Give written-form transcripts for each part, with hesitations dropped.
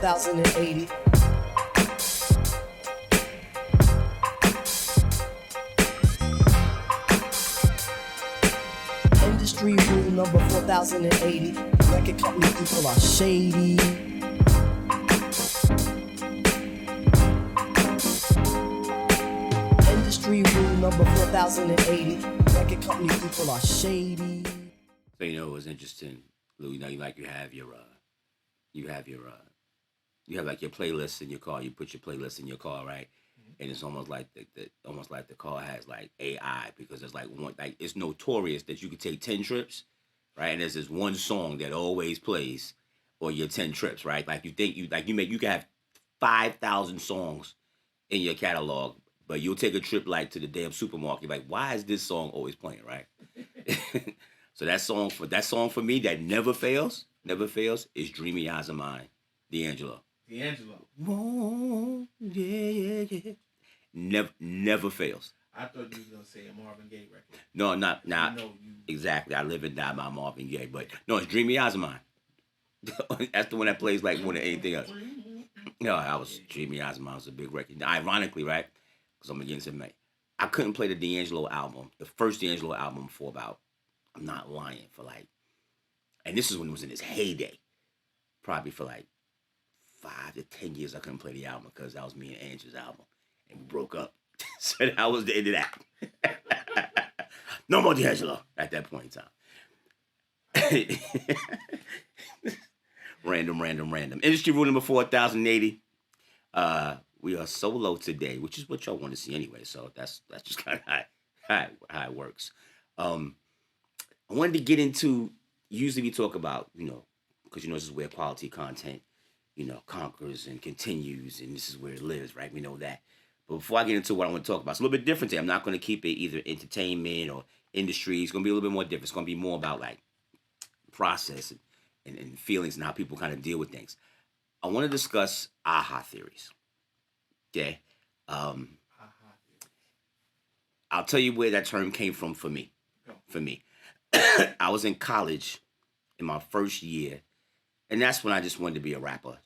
4080. Industry rule number 4080. Record company people are shady. Industry rule number 4080. Record company people are shady. So you know it was interesting, Lou. You know, you have your you have like your playlist in your car. You put your playlist in your car, right? And it's almost like the car has like AI because it's like it's notorious that you could take 10 trips, right? And there's this one song that always plays on your 10 trips, right? Like you think you can have 5,000 songs in your catalog, but you'll take a trip like to the damn supermarket, like why is this song always playing, right? So that song for me that never fails, is "Dreamy Eyes of Mine," D'Angelo. Whoa, yeah. Never fails. I thought you was gonna say a Marvin Gaye record. No, not exactly. I Live and Die by Marvin Gaye, but no, it's "Dreamy Eyes of Mine." That's the one that plays like more than anything else. No, I was "Dreamy Eyes of Mine" was a big record. Ironically, right? Because I'm against it, mate. I couldn't play the D'Angelo album, the first D'Angelo album, for about, I'm not lying, for like, and this is when it was in its heyday, probably for like 5 to 10 years I couldn't play the album because that was me and Angie's album, and we broke up. So that was the end of that. No more D'Angelo at that point in time. Random. Industry rule number 4080. We are solo today, which is what y'all want to see anyway. So that's just kind of how it works. I wanted to get into. Usually we talk about, because this is where quality content, conquers and continues, and this is where it lives, right? We know that. But before I get into what I want to talk about, it's a little bit different today. I'm not going to keep it either entertainment or industry. It's going to be a little bit more different. It's going to be more about like process and feelings and how people kind of deal with things. I want to discuss aha theories. Okay. I'll tell you where that term came from for me. For me. I was in college in my first year, and that's when I just wanted to be a rapper.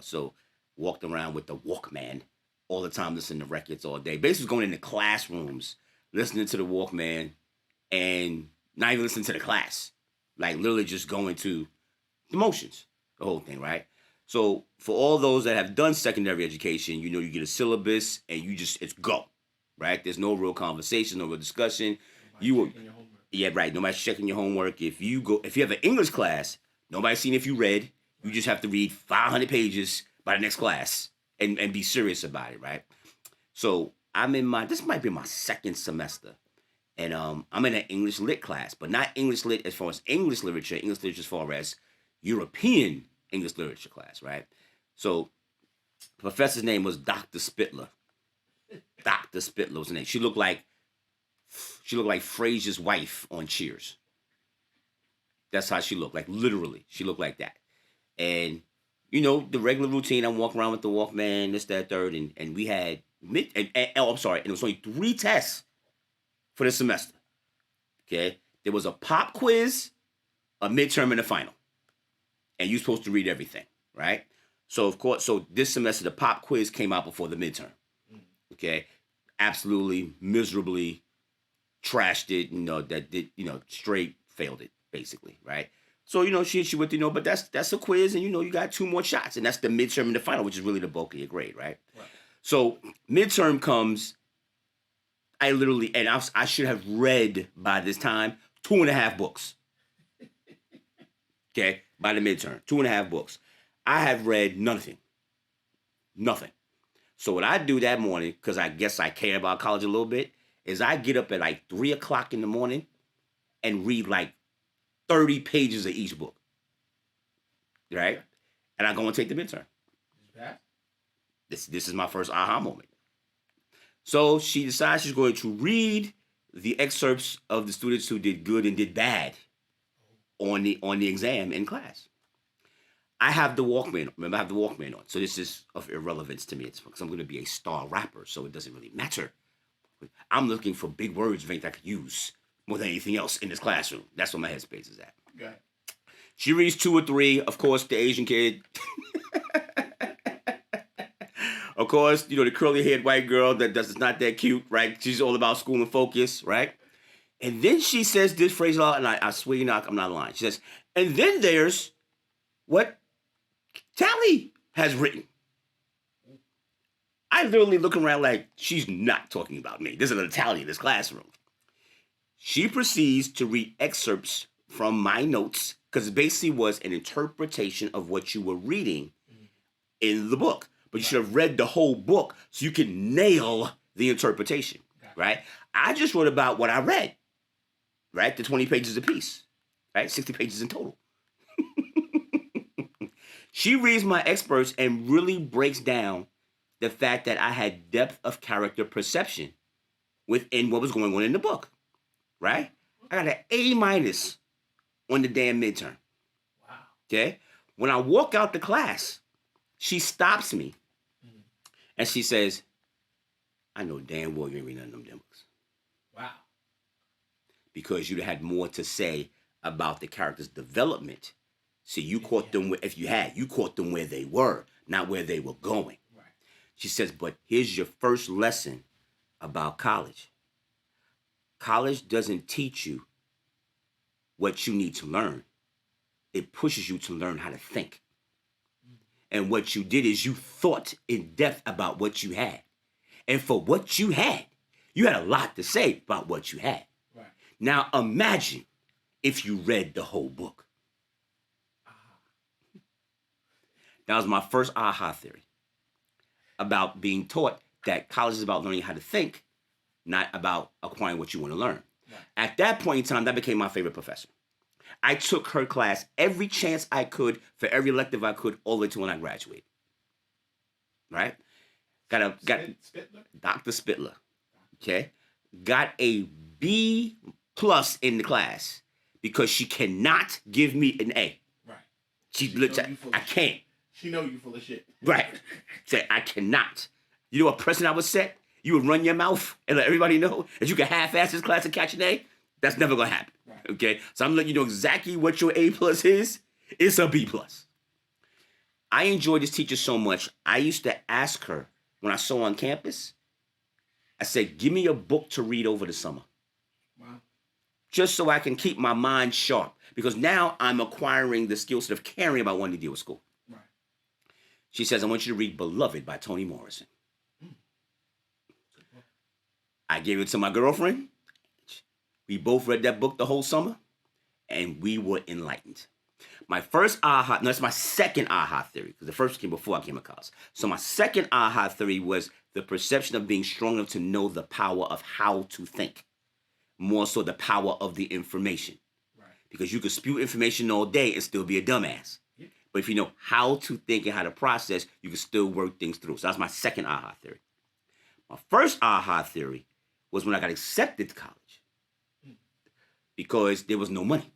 So walked around with the Walkman all the time, listening to records all day. Basically going into classrooms, listening to the Walkman, and not even listening to the class. Like literally just going to the motions, the whole thing, right? So for all those that have done secondary education, you get a syllabus and it's go, right? There's no real conversation, no real discussion. Yeah, right. Nobody's checking your homework. If you have an English class, nobody's seeing if you read. You just have to read 500 pages by the next class and be serious about it, right? So this might be my second semester. And I'm in an English lit class, but not English lit as far as English literature as far as European English literature class, right? So the professor's name was Dr. Spitler. Dr. Spitler was the name. She looked like Frasier's wife on Cheers. That's how she looked, like literally. She looked like that. And, the regular routine, I'm walking around with the Walkman, this, that, third, and we had, and it was only 3 tests for the semester, okay? There was a pop quiz, a midterm, and a final. And you're supposed to read everything, right? So, of course, this semester, the pop quiz came out before the midterm, okay? Absolutely, miserably trashed it, straight failed it, basically, right? So, she went, but that's a quiz, and, you got 2 more shots, and that's the midterm and the final, which is really the bulk of your grade, right? So, midterm comes, I literally, and I should have read by this time 2.5 books. Okay, by the midterm, 2.5 books. I have read nothing. So what I do that morning, because I guess I care about college a little bit, is I get up at like 3 o'clock in the morning and read like 30 pages of each book. Right? And I go and take the midterm. This is my first aha moment. So she decides she's going to read the excerpts of the students who did good and did bad on the exam in class. I have the Walkman. Remember, I have the Walkman on. So this is of irrelevance to me. It's because I'm going to be a star rapper, so it doesn't really matter. I'm looking for big words that I could use more than anything else in this classroom. That's where my headspace is at. Okay. She reads 2 or 3. Of course, the Asian kid Of course, the curly-haired white girl that's not that cute, right? She's all about school and focus, right? And then she says this phrase a lot, and I swear I'm not lying. She says, and then there's what Tally has written. I literally look around like she's not talking about me. This is an Tally in this classroom. She proceeds to read excerpts from my notes because it basically was an interpretation of what you were reading in the book. But you should have read the whole book so you can nail the interpretation, right? I just wrote about what I read, right? The 20 pages apiece, right? 60 pages in total. She reads my excerpts and really breaks down the fact that I had depth of character perception within what was going on in the book, right? I got an A- on the damn midterm. Wow. Okay? When I walk out the class, she stops me and she says, I know damn well you ain't read none of them books. Wow. Because you'd have had more to say about the character's development. See, you caught them, you caught them where they were, not where they were going. Right. She says, but here's your first lesson about college. College doesn't teach you what you need to learn. It pushes you to learn how to think. And what you did is you thought in depth about what you had. And for what you had a lot to say about what you had. Right. Now imagine if you read the whole book. That was my first aha theory about being taught that college is about learning how to think, not about acquiring what you want to learn. Right. At that point in time, that became my favorite professor. I took her class every chance I could for every elective I could all the way to when I graduated. Right? Got Spitler? Dr. Spitler. Okay? Got a B+ in the class because she cannot give me an A. Right. I can't. She know you full of shit. Right. Say, I cannot. You know what precedent I would set? You would run your mouth and let everybody know that you can half-ass this class and catch an A. That's never going to happen. Right. Okay? So I'm letting you know exactly what your A+ is. It's a B+. I enjoyed this teacher so much, I used to ask her when I saw her on campus, I said, give me a book to read over the summer. Wow. Just so I can keep my mind sharp. Because now I'm acquiring the skill set of caring about wanting to deal with school. Right. She says, I want you to read Beloved by Toni Morrison. I gave it to my girlfriend. We both read that book the whole summer, and we were enlightened. My first that's my second aha theory, because the first came before I came to college. So my second aha theory was the perception of being strong enough to know the power of how to think, more so the power of the information. Right. Because you could spew information all day and still be a dumbass. Yeah. But if you know how to think and how to process, you can still work things through. So that's my second aha theory. My first aha theory was when I got accepted to college. Because there was no money.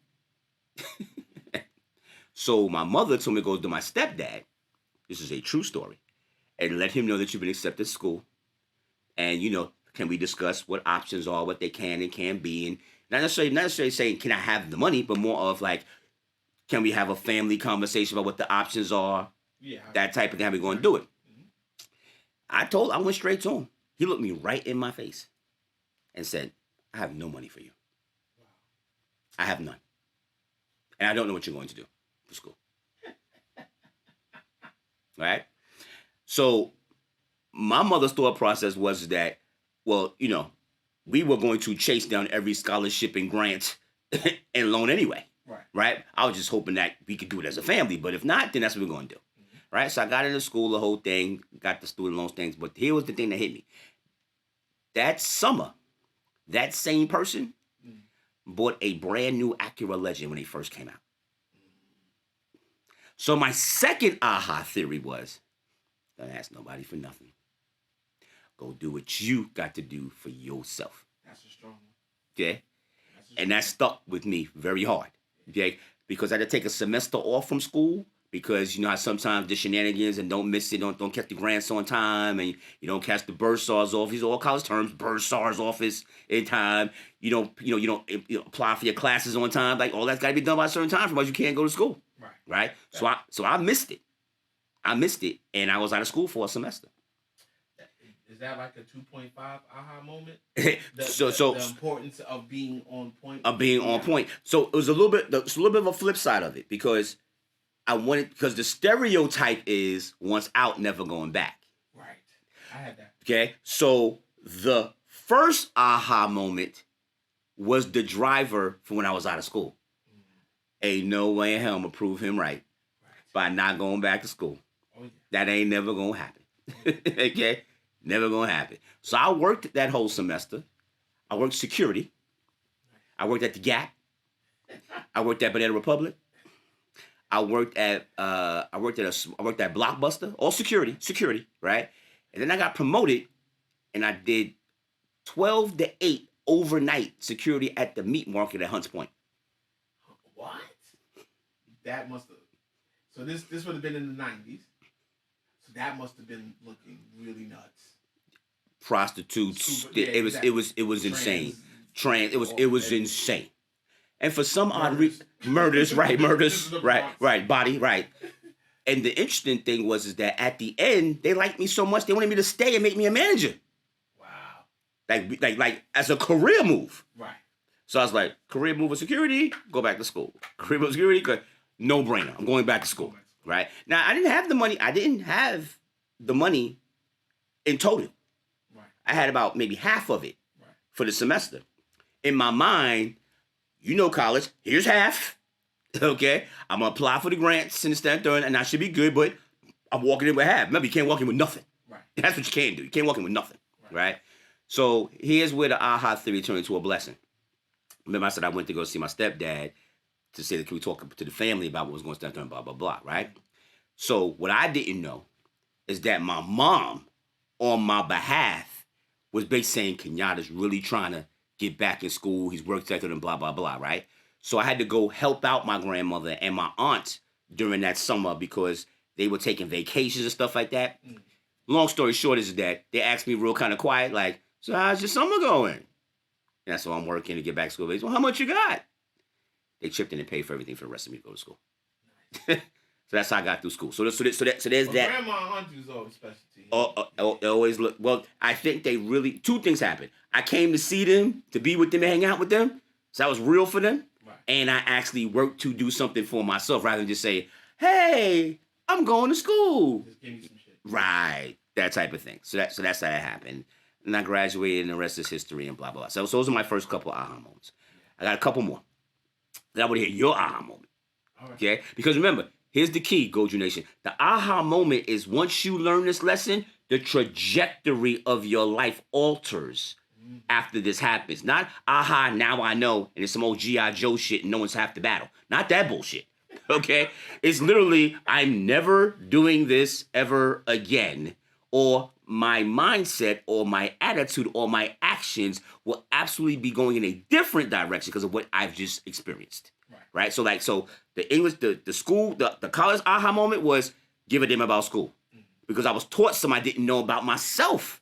So my mother told me to go to my stepdad. This is a true story. And let him know that you've been accepted to school. And, can we discuss what options are, what they can and can't be. And not necessarily saying, can I have the money, but more of like, can we have a family conversation about what the options are? Yeah. That type of thing, how we going to do it. Mm-hmm. I went straight to him. He looked me right in my face and said, I have no money for you. Wow. I have none. And I don't know what you're going to do for school. Right? So my mother's thought process was that, well, we were going to chase down every scholarship and grant and loan anyway. Right? I was just hoping that we could do it as a family. But if not, then that's what we're going to do. Mm-hmm. Right? So I got into school, the whole thing, got the student loans things. But here was the thing that hit me. That summer, that same person bought a brand new Acura Legend when they first came out. So my second aha theory was, don't ask nobody for nothing. Go do what you got to do for yourself. That's a strong one. Okay? And that stuck with me very hard. Okay? Because I had to take a semester off from school because how sometimes the shenanigans and don't miss it, don't catch the grants on time, and you don't catch the bursars off. These are all college terms, bursars office in time. You don't apply for your classes on time. Like all that's got to be done by a certain time, otherwise you can't go to school. Right? So I missed it. And I was out of school for a semester. that like a 2.5 aha moment? So The importance of being on point. On point. So it was a little bit of a flip side of it because because the stereotype is once out, never going back. Right. I had that. Okay. So the first aha moment was the driver for when I was out of school. Ain't no way in hell I'm gonna prove him right by not going back to school. Oh, yeah. That ain't never gonna happen. Okay? Never gonna happen. So I worked that whole semester. I worked security. I worked at the Gap. I worked at Banana Republic. I worked at Blockbuster. All security, right? And then I got promoted and I did 12 to 8 overnight security at the meat market at Hunts Point. What? That must have. So this would have been in the 90s. So that must have been looking really nuts. Prostitutes. It was insane. It was insane. And for some odd reason, murders, right? Body, right. And the interesting thing was that at the end, they liked me so much they wanted me to stay and make me a manager. Wow. Like as a career move. Right. So I was like, career move of security, go back to school. Career move of security, no brainer. I'm going back to school. Right? Now I didn't have the money. I didn't have the money in total. Right. I had about maybe half of it for the semester. In my mind, college, here's half. Okay? I'm gonna apply for the grants and this, that, and third, and I should be good, but I'm walking in with half. Remember, you can't walk in with nothing. Right. That's what you can't do. You can't walk in with nothing. Right? So here's where the aha theory turned into a blessing. Remember, I said I went to go see my stepdad to say that can we talk to the family about what was going to start, blah, blah, blah, right? So what I didn't know is that my mom, on my behalf, was basically saying Kenyatta's really trying to get back in school. He's worked ethic and blah, blah, blah, right? So I had to go help out my grandmother and my aunt during that summer because they were taking vacations and stuff like that. Long story short is that they asked me real kind of quiet, like, so how's your summer going? And so I'm working to get back to school. Well, how much you got? They chipped in and paid for everything for the rest of me to go to school. So that's how I got through school. So there's that. Grandma and auntie was always special to you. They always look. Well, I think they really, two things happened. I came to see them, to be with them and hang out with them. So that was real for them. Right. And I actually worked to do something for myself rather than just say, hey, I'm going to school. Just give me some shit. Right. That type of thing. So that's how that happened. And I graduated and the rest is history and blah, blah, blah. So those are my first couple aha moments. I got a couple more. Then I want to hear your aha moment. All right. Okay? Because remember, here's the key, Goju Nation. The aha moment is once you learn this lesson, the trajectory of your life alters after this happens. Not, aha, now I know, and it's some old G.I. Joe shit and no one's half the battle. Not that bullshit. Okay? It's literally, I'm never doing this ever again. Or my mindset or my attitude or my actions will absolutely be going in a different direction because of what I've just experienced. Right? So the English, the school, the college aha moment was give a damn about school. Because I was taught something I didn't know about myself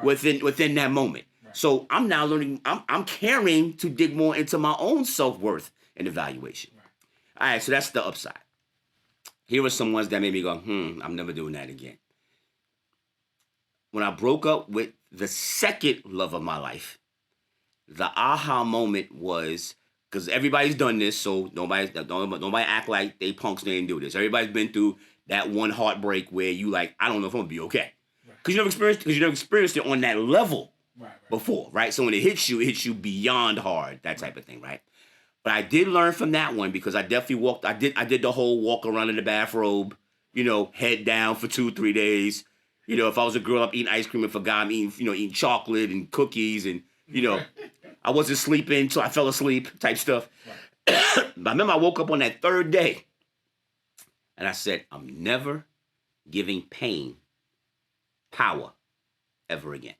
within that moment. Right. So I'm now learning, I'm caring to dig more into my own self-worth and evaluation. Right. All right, so that's the upside. Here are some ones that made me go, I'm never doing that again. When I broke up with the second love of my life, the aha moment was, because everybody's done this, so nobody act like they punks didn't do this. Everybody's been through that one heartbreak where you like, I don't know if I'm gonna be okay. Because you never experienced it on that level before, right? So when it hits you beyond hard, that type of thing, right? But I did learn from that one because I definitely I did the whole walk around in the bathrobe, head down for 2-3 days. If I was a girl, I'm eating ice cream. If a guy, I'm eating chocolate and cookies and, I wasn't sleeping until I fell asleep type stuff. Right. But I remember I woke up on that third day and I said, I'm never giving pain power ever again.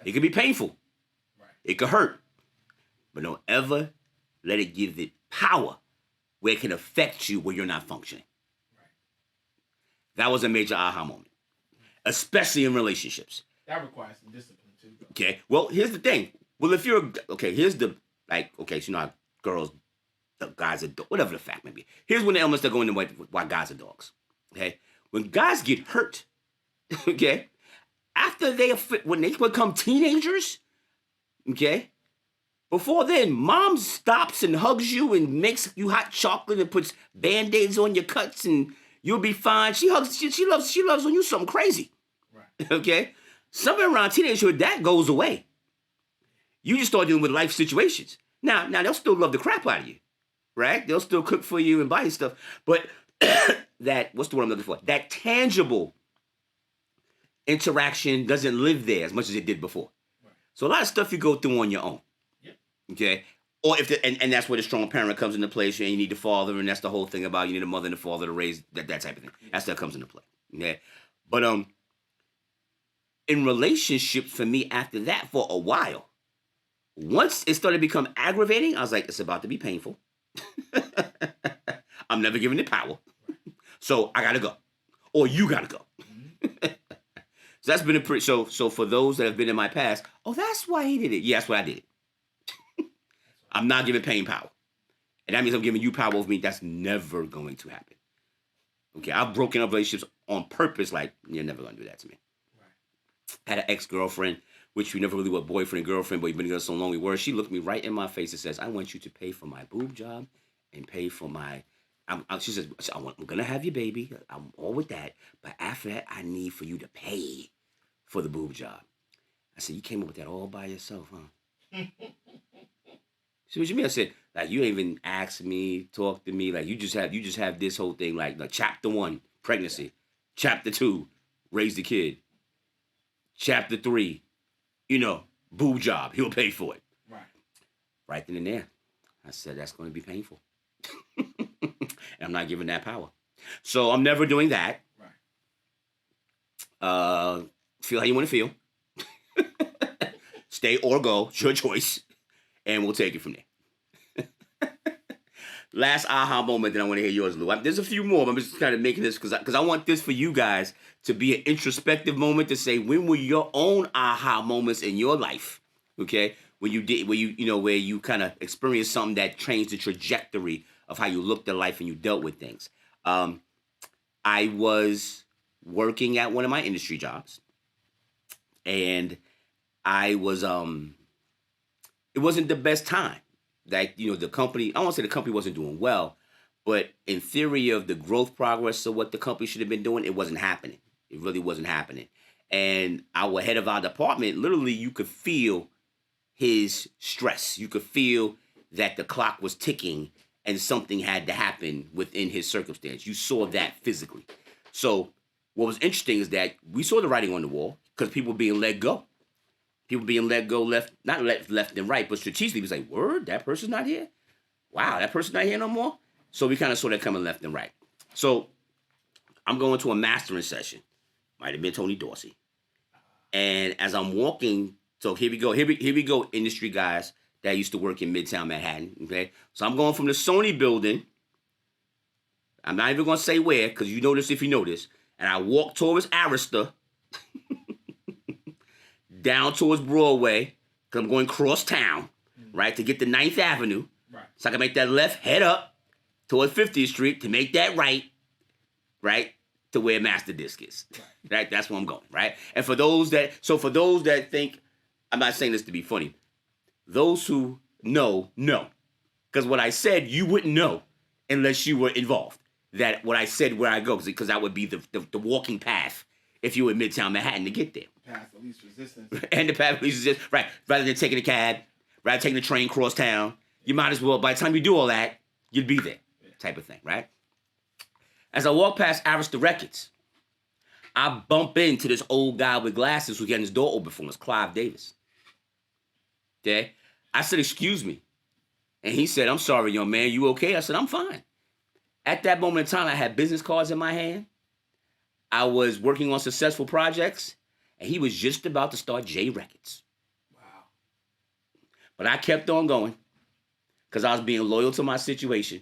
It could be painful. Right. It could hurt. But don't ever let it give it power where it can affect you when you're not functioning. That was a major aha moment, especially in relationships. That requires some discipline too. Though. Okay. Well, here's the thing. Well, if you're here's the so how girls, guys are whatever the fact may be. Here's one of the elements that go into why guys are dogs. Okay, when guys get hurt, Okay? After when they become teenagers, okay? Before then, mom stops and hugs you and makes you hot chocolate and puts band-aids on your cuts and you'll be fine. She loves on you something crazy. Right. Okay? Somewhere around teenagehood, that goes away. You just start dealing with life situations. Now they'll still love the crap out of you, right? They'll still cook for you and buy you stuff. But what's the word I'm looking for? That tangible interaction doesn't live there as much as it did before. Right. So a lot of stuff you go through on your own. Yep. Okay? Or and that's where the strong parent comes into place, and you need the father, and that's the whole thing about you need a mother and a father to raise that type of thing. That stuff comes into play. Okay? But in relationships for me after that for a while, once it started to become aggravating, I was like, it's about to be painful. I'm never giving it power. So I gotta go. Or you gotta go. So that's been a pretty so for those that have been in my past, oh, that's why he did it. Yeah, that's why I did it. I'm not giving pain power. And that means I'm giving you power over me. That's never going to happen. Okay, I've broken up relationships on purpose, like, you're never gonna do that to me. Right. I had an ex-girlfriend, which we never really were boyfriend and girlfriend, but we've been together so long we were. She looked me right in my face and says, I want you to pay for my boob job and pay for my she says, I'm going to have your baby. I'm all with that. But after that, I need for you to pay for the boob job. I said, you came up with that all by yourself, huh? See what you mean? I said, like, you ain't even asked me, talk to me. Like, you just have this whole thing, like chapter 1, pregnancy. Chapter 2, raise the kid. Chapter 3, boob job. He'll pay for it. Right. Right then and there. I said, that's going to be painful. And I'm not giving that power. So I'm never doing that. Right. Feel how you want to feel. Stay or go. It's your choice. And we'll take it from there. Last aha moment that I want to hear yours, Lou. There's a few more, but I'm just kind of making this because I want this for you guys to be an introspective moment to say, when were your own aha moments in your life? Okay? Where you kind of experienced something that changed the trajectory of how you looked at life and you dealt with things. I was working at one of my industry jobs, and I was it wasn't the best time. Like, the company, I won't say the company wasn't doing well, but in theory of the growth progress of what the company should have been doing, it wasn't happening. It really wasn't happening. And our head of our department, literally, you could feel his stress. You could feel that the clock was ticking and something had to happen within his circumstance. You saw that physically. So what was interesting is that we saw the writing on the wall because people were being let go. People being let go not left and right, but strategically, it was like, word, that person's not here? Wow, that person's not here no more? So we kind of saw that coming left and right. So I'm going to a mastering session. Might have been Tony Dorsey. And as I'm walking, so here we go, industry guys that used to work in Midtown Manhattan, okay? So I'm going from the Sony building. I'm not even going to say where, because you know this if you know this. And I walk towards Arista, down towards Broadway, because I'm going cross town, right, to get to 9th Avenue. Right. So I can make that left, head up toward 50th Street to make that right, to where Master Disc is. Right? That's where I'm going, right? And for those that think, I'm not saying this to be funny, those who know. Because what I said, you wouldn't know unless you were involved. That what I said where I go, because that would be the walking path if you were in Midtown Manhattan to get there. Path of least resistance. And the path of least resistance, right. Rather than taking a cab, rather than taking the train cross town, you might as well, by the time you do all that, you'd be there, type of thing, right? As I walk past Arista Records, I bump into this old guy with glasses who's getting his door open for us, Clive Davis. Okay? I said, excuse me. And he said, I'm sorry, young man, you okay? I said, I'm fine. At that moment in time, I had business cards in my hand. I was working on successful projects, and he was just about to start J Records. Wow. But I kept on going because I was being loyal to my situation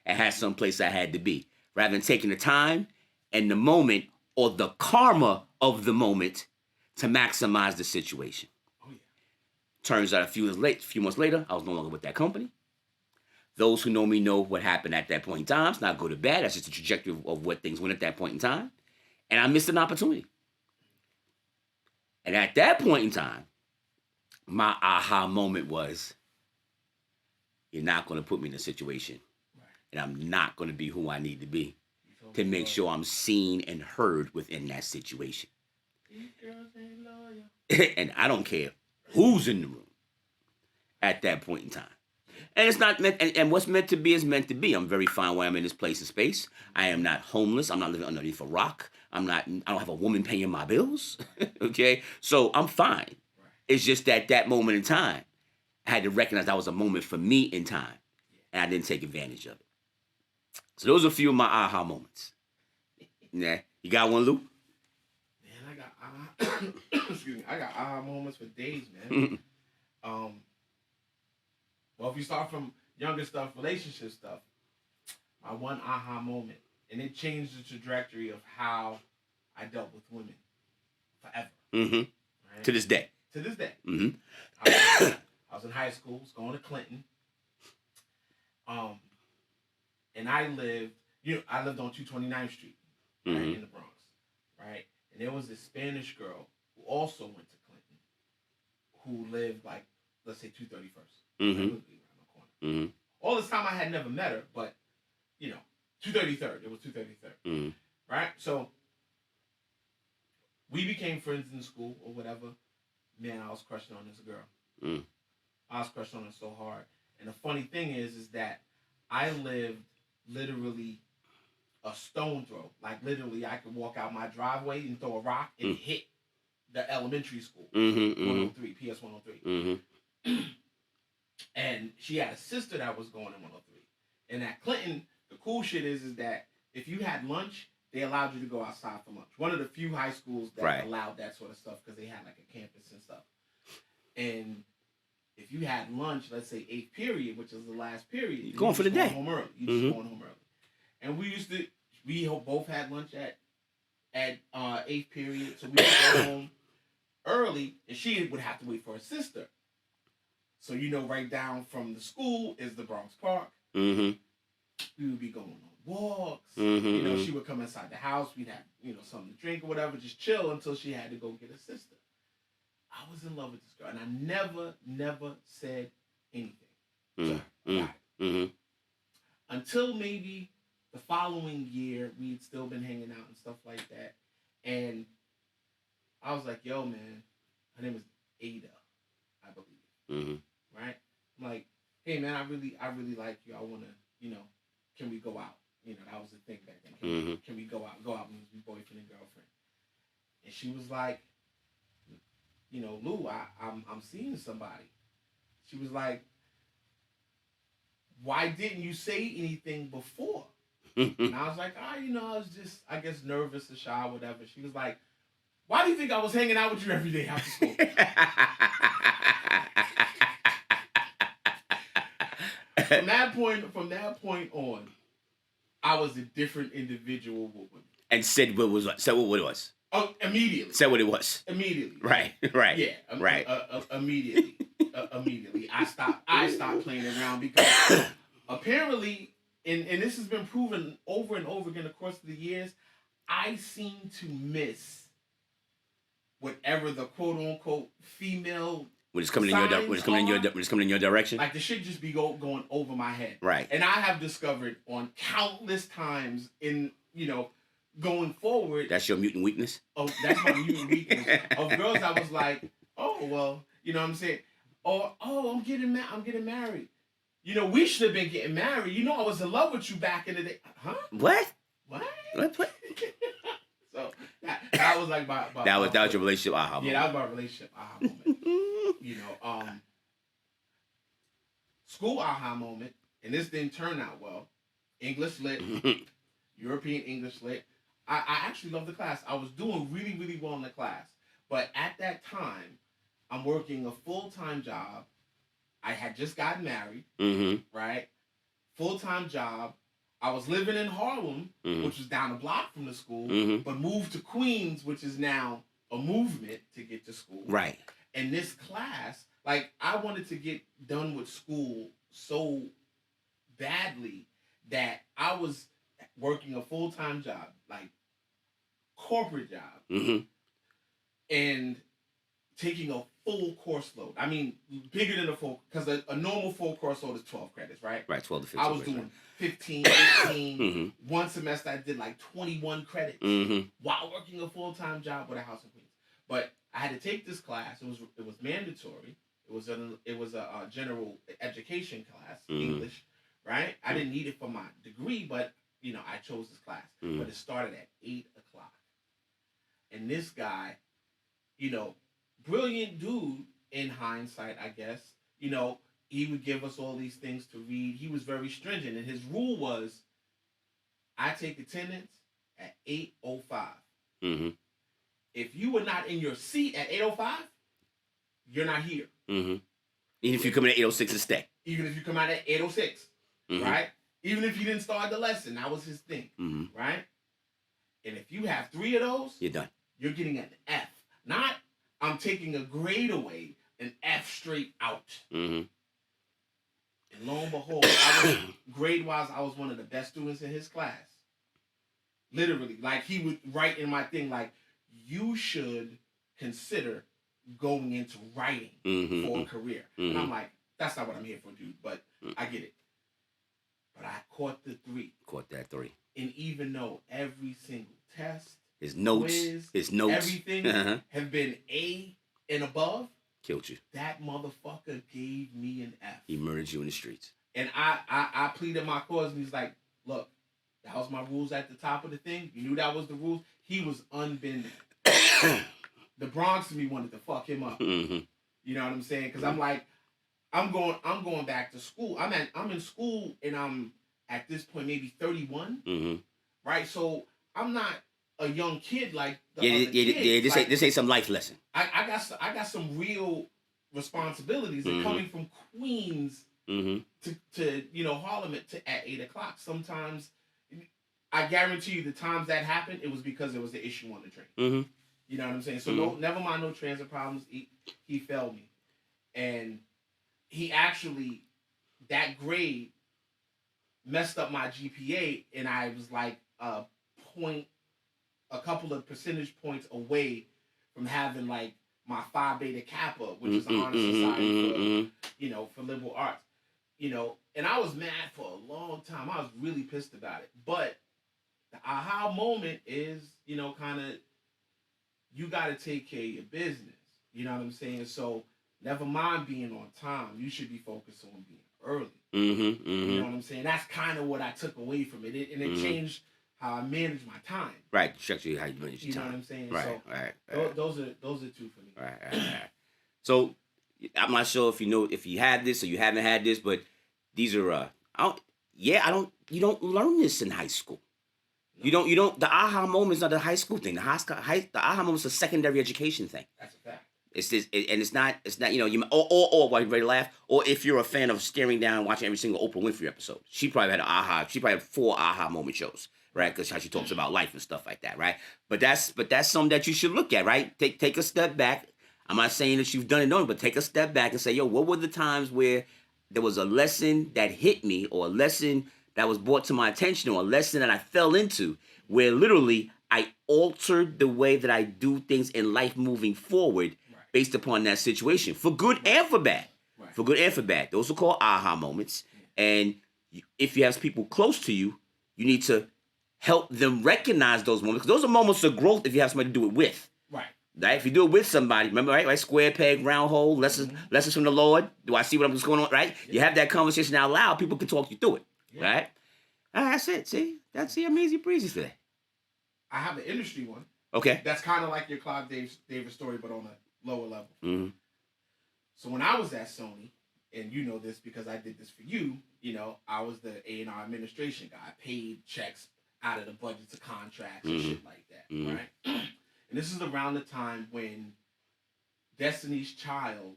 and had someplace I had to be, rather than taking the time and the moment or the karma of the moment to maximize the situation. Oh, yeah. Turns out a few months later, I was no longer with that company. Those who know me know what happened at that point in time. It's not good or bad. That's just the trajectory of what things went at that point in time. And I missed an opportunity. And at that point in time, my aha moment was, you're not going to put me in a situation, and I'm not going to be who I need to be to make sure I'm seen and heard within that situation. And I don't care who's in the room at that point in time. And it's not meant, and what's meant to be is meant to be. I'm very fine where I'm in this place and space. I am not homeless. I'm not living underneath a rock. I don't have a woman paying my bills. Okay? So I'm fine. It's just that moment in time, I had to recognize that was a moment for me in time. And I didn't take advantage of it. So those are a few of my aha moments. Yeah. You got one, Lou? Man, I got excuse me. I got aha moments for days, man. Well, if you start from younger stuff, relationship stuff, my one aha moment, and it changed the trajectory of how I dealt with women forever. Mm-hmm. Right? To this day. To this day. Mm-hmm. I was in high school, was going to Clinton. And I lived on 229th Street, right, Mm-hmm. in the Bronx, right? And there was this Spanish girl who also went to Clinton, who lived like, let's say 231st. Mm-hmm. Right, Mm-hmm. all this time I had never met her, but 233rd. It was 233rd, Mm-hmm. right? So we became friends in school or whatever. Man, I was crushing on this girl. Mm. I was crushing on her so hard. And the funny thing is that I lived literally a stone throw. Like literally, I could walk out my driveway and throw a rock and hit the elementary school. Mm-hmm. 103, PS 103. Mm-hmm. And she had a sister that was going in 103. And at Clinton, the cool shit is that if you had lunch, they allowed you to go outside for lunch. One of the few high schools that allowed that sort of stuff because they had like a campus and stuff. And if you had lunch, let's say 8th period, which is the last period, you're going for the day. Home early. You just going home early. And we both had lunch at 8th period, so we would go home early, and she would have to wait for her sister. So right down from the school is the Bronx Park. Mm-hmm. We would be going on walks. Mm-hmm. She would come inside the house. We'd have something to drink or whatever, just chill until she had to go get her sister. I was in love with this girl, and I never said anything. Mm-hmm. Until maybe the following year, we'd still been hanging out and stuff like that. And I was like, yo, man, her name is Ada, I believe. Mm-hmm. Right? I'm like, hey, man, I really like you. I want to, can we go out? That was the thing back then. Can we go out? Go out means we boyfriend and girlfriend. And she was like, Lou, I'm seeing somebody. She was like, why didn't you say anything before? And I was like, I was just, I guess, nervous or shy or whatever. She was like, why do you think I was hanging out with you every day after school? From that point on, I was a different individual with women. And said what it was. Oh, immediately. Said what it was. Immediately. Right. Yeah. Right. Immediately. Immediately. I stopped playing around because apparently, and this has been proven over and over again in the course of the years, I seem to miss whatever the quote unquote female when it's coming in your direction. Like the shit just be going over my head. Right. And I have discovered on countless times in going forward. That's your mutant weakness? Oh, that's my mutant weakness. Of girls I was like, oh well, you know what I'm saying? Or I'm getting married. We should have been getting married. I was in love with you back in the day. Huh? What? So that was like my that was your relationship aha moment. Yeah, that was my relationship aha moment. School aha moment, and this didn't turn out well. English lit, European English lit. I actually loved the class. I was doing really, really well in the class. But at that time, I'm working a full-time job. I had just gotten married, right? Full-time job. I was living in Harlem, which was down the block from the school, but moved to Queens, which is now a movement to get to school. Right. And this class, like, I wanted to get done with school so badly that I was working a full-time job, like corporate job. And taking a full course load. I mean, bigger than a full, because a normal full course load is 12 credits, right? Right, 12 to 15. I was doing 15, 18. One semester I did like 21 credits while working a full-time job with a house in Queens. But I had to take this class. It was mandatory. It was a general education class, English, right? I didn't need it for my degree, but I chose this class. But it started at 8 o'clock. And this guy, brilliant dude in hindsight, I guess, he would give us all these things to read. He was very stringent. And his rule was, I take attendance at 8:05. If you were not in your seat at 8:05, you're not here. Even if you come in at 8:06 to stay. Even if you come out at 8:06, right? Even if you didn't start the lesson, that was his thing, right? And if you have 3 of those, you're done. You're getting an F. Not, I'm taking a grade away, an F straight out. And lo and behold, grade-wise, I was one of the best students in his class. Literally, like he would write in my thing, like, you should consider going into writing for a career. And I'm like, that's not what I'm here for, dude, but I get it. But I caught the 3. Caught that 3. And even though every single test, his notes, everything have been A and above, killed you. That motherfucker gave me an F. He murdered you in the streets. And I pleaded my cause, and he's like, look, that was my rules at the top of the thing. You knew that was the rules. He was unbending. The Bronx in me wanted to fuck him up. You know what I'm saying? Because I'm like, I'm going back to school. I'm in school, and I'm at this point maybe 31, right? So I'm not a young kid like the other kids. This ain't some life lesson. I got some real responsibilities, and coming from Queens to Harlem at 8 o'clock. Sometimes, I guarantee you, the times that happened, it was because there was an issue on the train. You know what I'm saying? So never mind no transit problems. He failed me, and he actually, that grade messed up my GPA, and I was like a couple of percentage points away from having like my Phi Beta Kappa, which is honor society for liberal arts, and I was mad for a long time. I was really pissed about it. But the aha moment is, kind of, you got to take care of your business. You know what I'm saying? So never mind being on time. You should be focused on being early. You know what I'm saying? That's kind of what I took away from it. It changed how I manage my time. Right, structure how you manage your time. You know what I'm saying? Right, so right. Those are 2 for me. Right. So I'm not sure if you had this or you haven't had this, but these are you don't learn this in high school. No. You don't. The aha moment is not a high school thing. The aha moment is a secondary education thing. That's a fact. It's this, and it's not. Or while you're ready to laugh, or if you're a fan of staring down and watching every single Oprah Winfrey episode, she probably had an aha. She probably had 4 aha moment shows, right? Because how she talks about life and stuff like that, right? But that's something that you should look at, right? Take a step back. I'm not saying that you've done it, but take a step back and say, yo, what were the times where there was a lesson that hit me, or a lesson that was brought to my attention, or a lesson that I fell into, where literally I altered the way that I do things in life moving forward based upon that situation, for good and for bad. Right. For good and for bad. Those are called aha moments. And if you have people close to you, you need to help them recognize those moments, because those are moments of growth if you have somebody to do it with. Right? If you do it with somebody, remember, right? Square peg, round hole, lessons from the Lord. Do I see what's going on, right? Yeah. You have that conversation out loud, people can talk you through it, right? That's it, see? That's the amazing breezy today. I have an industry one. Okay. That's kind of like your Clive Davis story, but on a lower level. So when I was at Sony, and you know this because I did this for you, I was the A&R administration guy. I paid checks out of the budgets of contracts and shit like that, right? And this is around the time when Destiny's Child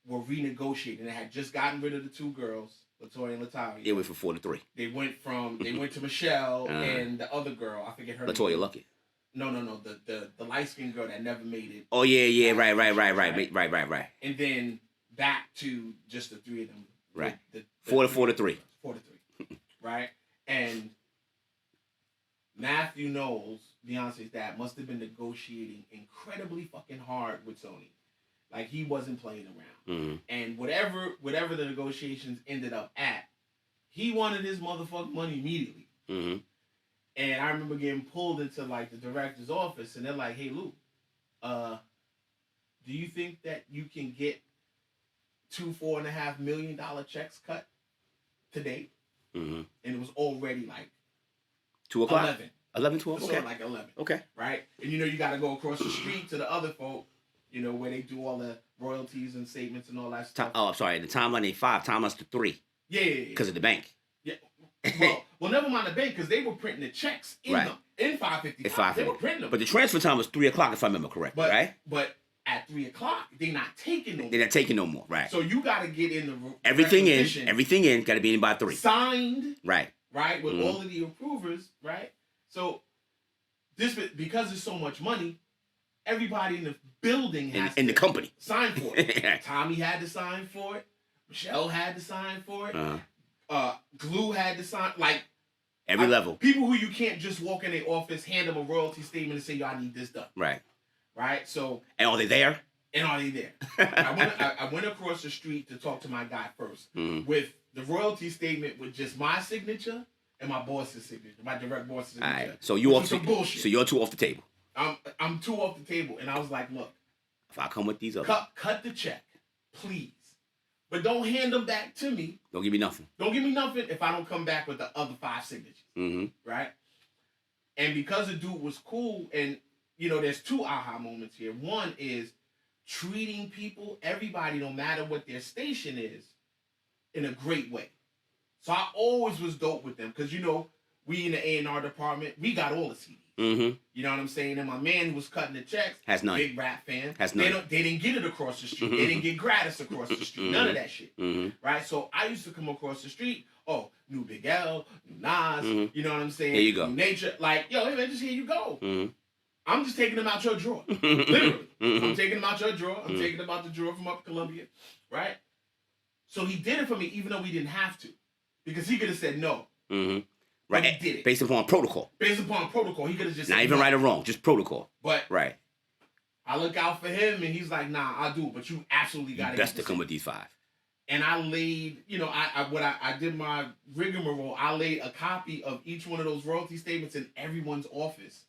were renegotiating. They had just gotten rid of the 2 girls, Latoya and Latavia. It went from 4 to 3. They went to Michelle and the other girl. I forget her name. Latoya Luckett. No. The light skinned girl that never made it. Oh yeah. Right. And then back to just the 3 of them. Right. The 4 to 3. 4 to 3. Right. And Matthew Knowles, Beyonce's dad, must have been negotiating incredibly fucking hard with Sony. Like, he wasn't playing around. Mm-hmm. And whatever the negotiations ended up at, he wanted his motherfucking money immediately. Mm-hmm. And I remember getting pulled into, like, the director's office, and they're like, hey, Lou, do you think that you can get two $4.5 million checks cut today? Mm-hmm. And it was already, like, 2 o'clock? 11. 11, 12? Sort Okay. of like 11. Okay. Right? And, you know, you got to go across the street to the other folk, you know, where they do all the royalties and statements and all that stuff. Oh, I'm sorry. The timeline ain't 5. Timeline's to 3. Yeah. Because of the bank. Yeah. Well, never mind the bank, because they were printing the checks in Right. them. In 555. It's 5. They were printing them. But the transfer time was 3 o'clock, if I remember correctly, right? But at 3 o'clock, they're not taking no more. They're not taking no more, right? So you got to get in the Everything requisition, got to be in by 3. signed, Right. with all of the approvers, right? So this, because there's so much money, everybody in the building has In to the company. sign for it. Tommy had to sign for it. Michelle had to sign for it. Glue had to sign. Like, Every level. People who you can't just walk in their office, hand them a royalty statement, and say, "Yo, I need this done." Right. Right. So. And are they there? And are they there? I went across the street to talk to my guy first with the royalty statement with just my signature and my boss's signature, my direct boss's signature. All right. So you off some bullshit. So you're 2 off the table. I'm 2 off the table, and I was like, "Look, If I come with these others, cut the check, please, but don't hand them back to me. don't give me nothing." Don't give me nothing if I don't come back with the other 5 signatures." Mm-hmm. Right? And because the dude was cool, and, you know, there's 2 aha moments here. One is treating people, everybody, no matter what their station is, in a great way. So I always was dope with them, because, you know, we in the A&R department, we got all the CDs. Mm-hmm. You know what I'm saying? And my man who was cutting the checks, Has none. big rap fan, Has none. they didn't get it across the street. They didn't get gratis across the street. None of that shit. Mm-hmm. Right? So I used to come across the street, new Big L, new Nas, you know what I'm saying? There you go. New Nature. Like, yo, hey man, just here you go. Mm-hmm. I'm just taking them out your drawer. Literally. Mm-hmm. I'm taking them out your drawer. I'm taking them out the drawer from up Columbia. Right? So he did it for me even though we didn't have to. Because he could have said no. Mm-hmm. But Right. he did it. Based upon protocol. Based upon protocol, he could have just Not said even no. right or wrong, just protocol. But Right. I look out for him, and he's like, "Nah, I'll do it, but you absolutely got to." Best to come with these 5. And I laid, you know, I did my rigmarole. I laid a copy of each one of those royalty statements in everyone's office,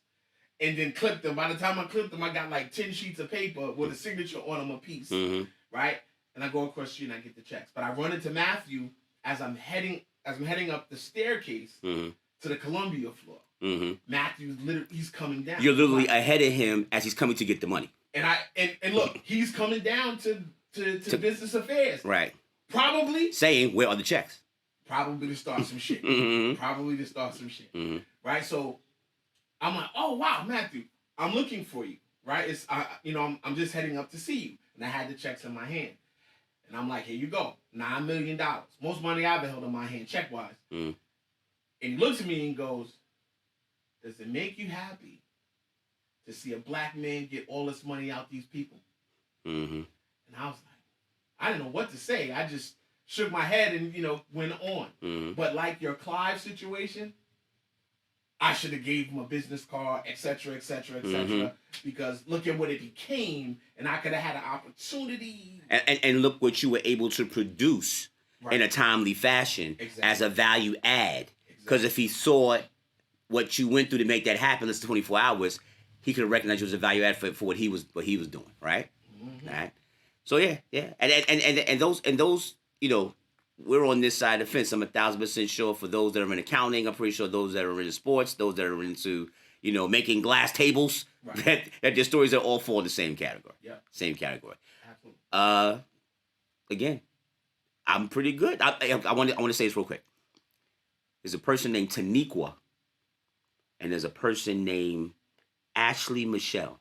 and then clipped them. By the time I clipped them, I got like 10 sheets of paper with a signature on them a piece, right? And I go across the street and I get the checks. But I run into Matthew as I'm heading up the staircase to the Columbia floor. Matthew's literally, he's coming down. You're literally ahead of him as he's coming to get the money. And look, he's coming down to business affairs. Right. Probably Saying, where are the checks? to start some shit. Probably to start some shit. Right? So I'm like, "Oh wow, Matthew, I'm looking for you." Right? It's I'm just heading up to see you. And I had the checks in my hand. And I'm like, "Here you go. $9 million. Most money I've ever held in my hand, check wise." And he looks at me and goes, "Does it make you happy to see a black man get all this money out these people?" And I was like, I didn't know what to say. I just shook my head and, went on. But like your Clive situation, I should have gave him a business card, etc., etc., etc. Because look at what it became, and I could have had an opportunity. And look what you were able to produce in a timely fashion as a value add. Because if he saw what you went through to make that happen, less than 24 hours, he could have recognized you as a value add for what he was doing, right? Right. So yeah, and those, we're on this side of the fence. I'm 1,000% sure for those that are in accounting. I'm pretty sure those that are in sports, those that are into, making glass tables, that their stories are all fall in the same category. Yeah. Same category. Absolutely. Again, I'm pretty good. I want to say this real quick. There's a person named Taniqua, and there's a person named Ashley Michelle.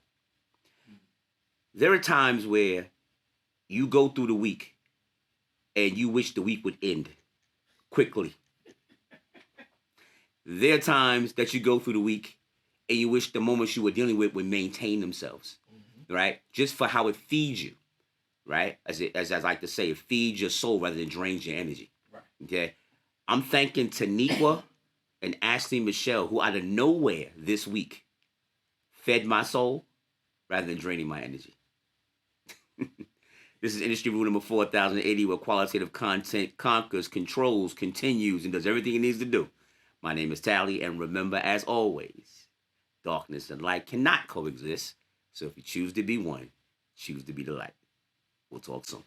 There are times where you go through the week and you wish the week would end quickly. There are times that you go through the week and you wish the moments you were dealing with would maintain themselves, right? Just for how it feeds you, right? As I like to say, it feeds your soul rather than drains your energy. Right. Okay? I'm thanking Taniqua and Ashley Michelle, who out of nowhere this week fed my soul rather than draining my energy. This is industry rule number 4080, where qualitative content conquers, controls, continues, and does everything it needs to do. My name is Tally, and remember, as always, darkness and light cannot coexist. So if you choose to be one, choose to be the light. We'll talk soon.